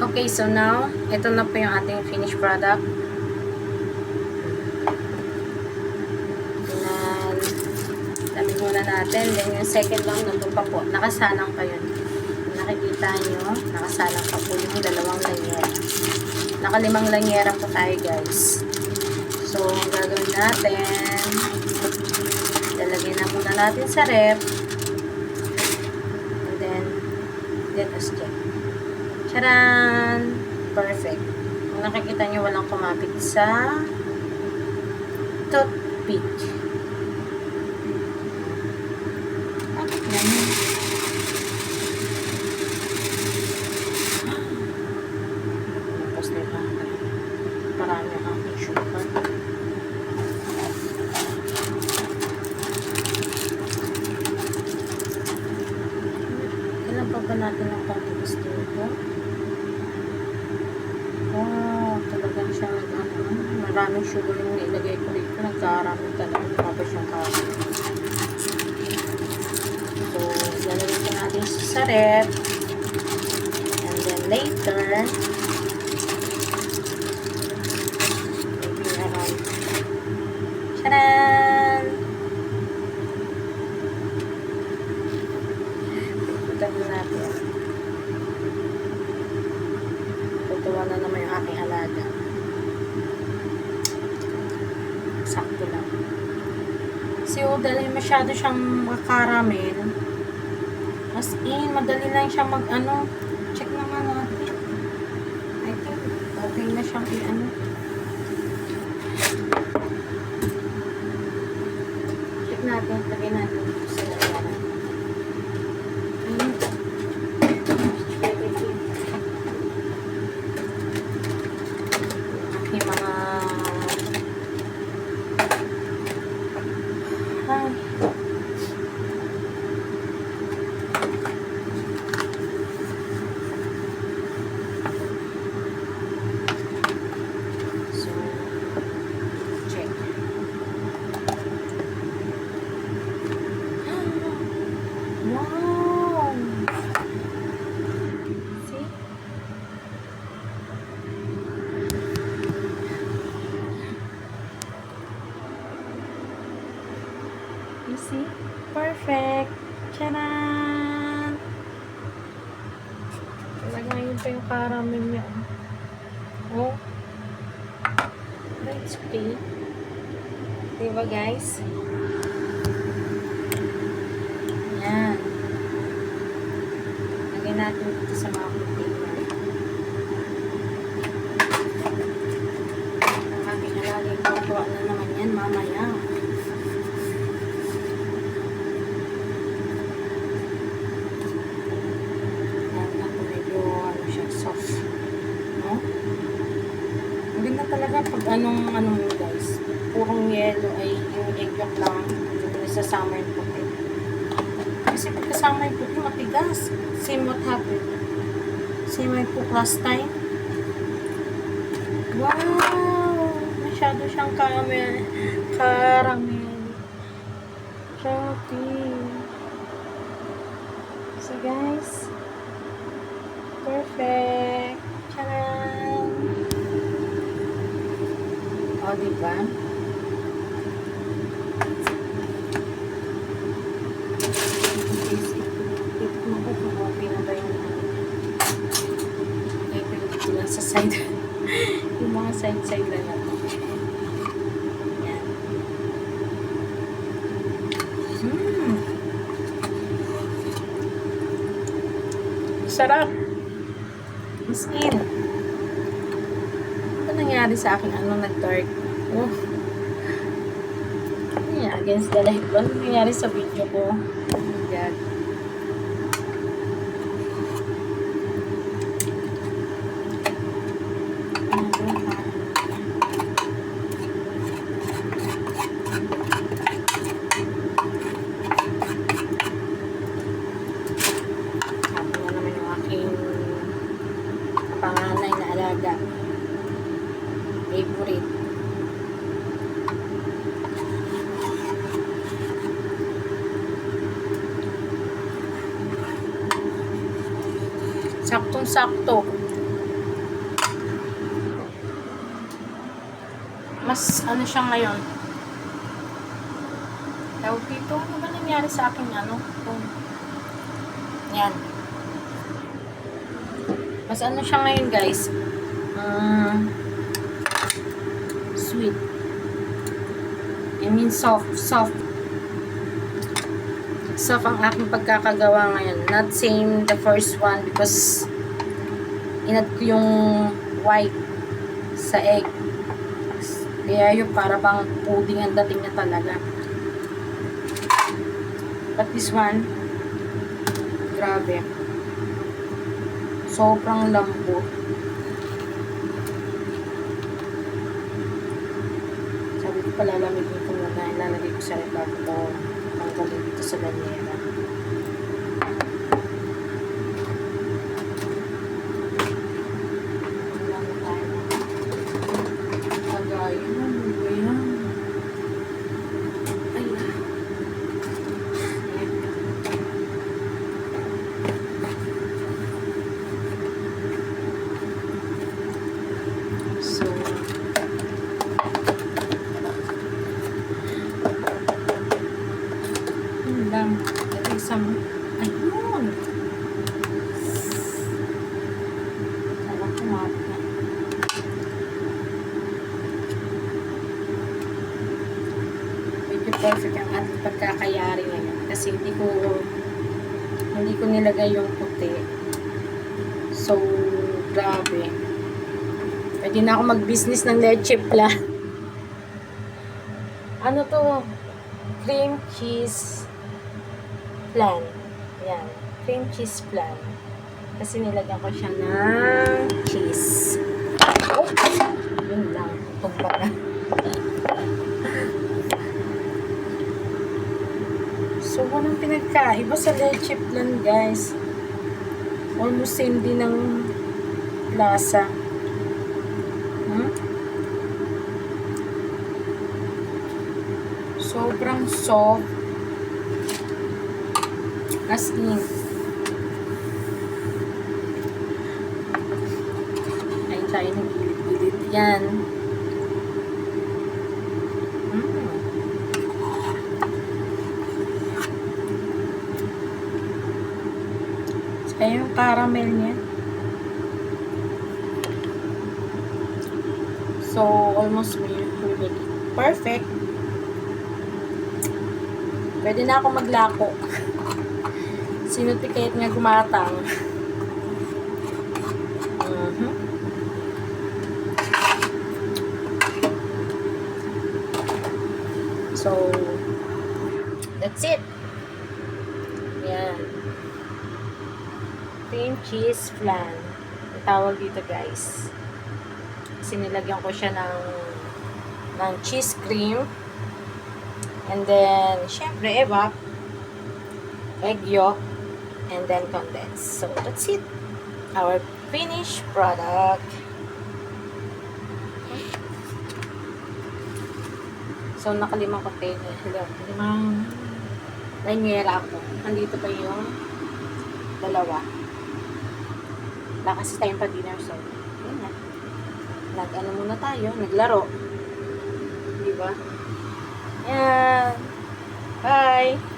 Okay, so now, ito na po yung ating finished product. Lamig muna natin. Then yung second one, nandun pa po. Nakasalang pa yun. Nakikita nyo, nakasalang pa po yung dalawang lanyera. Nakalimang lanyera po tayo, guys. So, ang gagawin natin, lalagyan na muna natin sa ref. And then, let us check. Charan! Perfect. Kung nakikita nyo, walang kumapit sa toothpick. Tapos na ito. Parami ang aking sugar. Kailan pa ba natin ang pang-tubos dito? Wow, talagang siyang maraming sugar yung ilagay ko dito. Nagkarami talaga. Lumabas yung kaso. So, lalagay ko natin sa ref. And then later, maybe around, charan! Putan natin. Tutuwa na naman yung aking alaga. Sakto lang. Kasi dahil masyado siyang makaramel, as in, madali lang siyang mag-ano. Check naman natin. I think, okay na siyang i-ano. Check natin. Lagay natin sa lagaran. Yung mga you see? Perfect! Charan! Talagang yun pa yung caramel niya. Oh. Let's see. Diba, guys? Yan. Lagyan natin dito sa mga container. Ang aking alalay ko, tuwa na naman yan mamaya. Talaga pag anong guys, purong yelo ay yung egg yolk lang isasama yung puti. Kasi pag kasama yung puti matigas. Same what happened. Same like cook last time. Wow! Masyado siyang caramel. Chocolate. So guys, perfect. Charan! O, diba? Ito mo kung okay na ba yung ito lang sa side. Yung mga side-side lang natin. Yan. Sarap! As in. Nangyari sa akin nag-dark. Oh. Yeah, against the light. Ano nangyari sa video ko? Oh my God. Ako na naman yung aking panganay na alaga. Favorite. Saktong-sakto. mas ano siya ngayon. Tawag dito, ano ba nangyari sa akin ano? Yan. Mas ano siya ngayon guys. Sweet. I mean soft. Soft ang aking pagkakagawa ngayon. Not same the first one because inad ko yung white sa egg. Kaya yung para bang pudding ang dating niya talaga. But this one, grabe. Sobrang lambot. Sabi ko palalamigin ko muna. Ilalagay ko sa rep bago ko tanggalin dito sa lanyera. Ito isang ayun tawag ko nga medyo perfect ang ating pagkakayari ngayon kasi hindi ko nilagay yung puti, so grabe, pwede na ako mag business ng leche flan. Ano to, cream cheese flan. Yan. Cream cheese flan. Kasi nilagyan ko siya ng cheese. Oh! Yun lang. Tumba na. So, walang pinagkaiba sa leche flan, guys. Almost same din ng lasa. Sobrang soft. As in. Ayun tayo ng gilid-gilid yan. Kaya yung caramel niya. So, almost we make it perfect. Pwede na ako maglako. Sinutikate nga gumatang. So, that's it. Yan. Cream cheese flan. Ang tawag dito, guys. Kasi nilagyan ko siya ng cheese cream. And then, syempre, evap. Egg yolk. And then condensed. So, that's it. Our finished product. So, nakalimang container. Limang lanyera ako. Nandito pa yung dalawa. Wala kasi tayong pa-dinner. So, yun na. Nag-ano muna tayo. Naglaro. Diba? Yan. Bye!